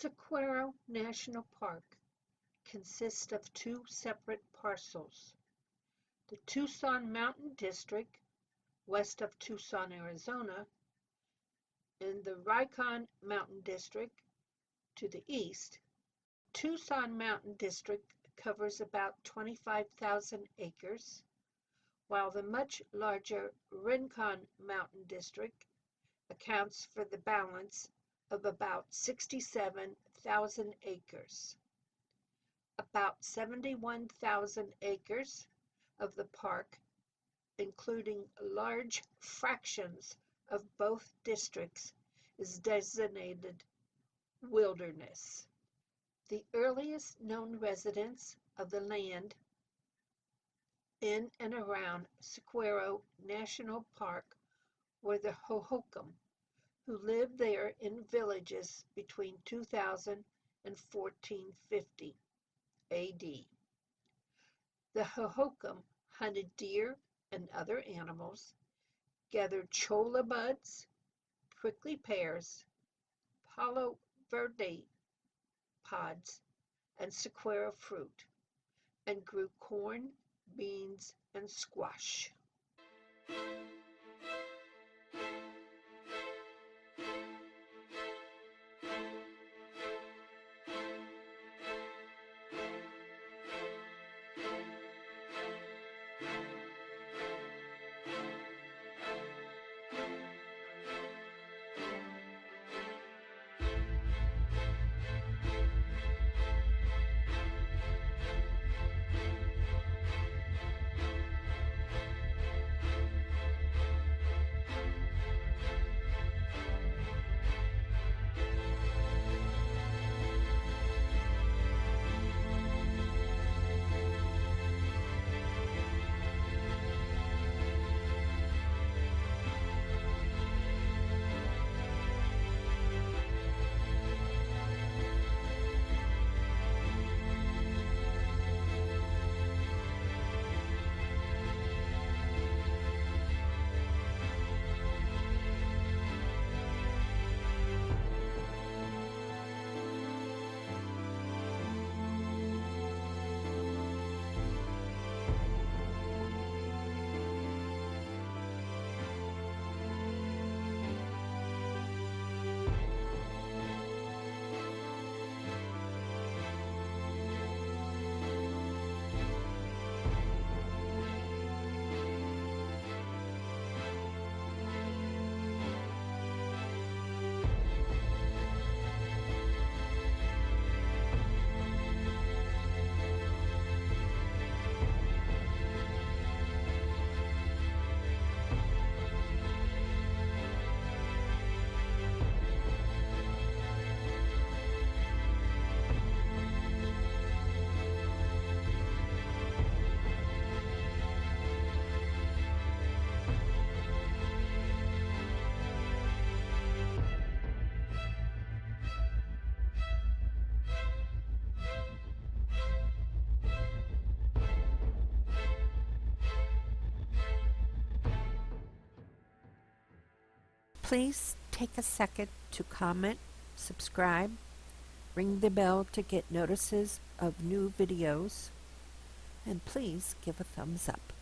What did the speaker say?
Saguaro National Park consists of two separate parcels: the Tucson Mountain District, west of Tucson, Arizona, and the Ricon Mountain District to the east. Tucson Mountain District covers about 25,000 acres, while the much larger Rincon Mountain District accounts for the balance of about 67,000 acres. About 71,000 acres of the park, including large fractions of both districts, is designated wilderness. The earliest known residents of the land in and around Saguaro National Park were the Hohokam, who lived there in villages between 2000 and 1450 AD. The Hohokam hunted deer and other animals, gathered cholla buds, prickly pears, palo verde pods, and saguaro fruit, and grew corn, beans, and squash. Please take a second to comment, subscribe, ring the bell to get notices of new videos, and please give a thumbs up.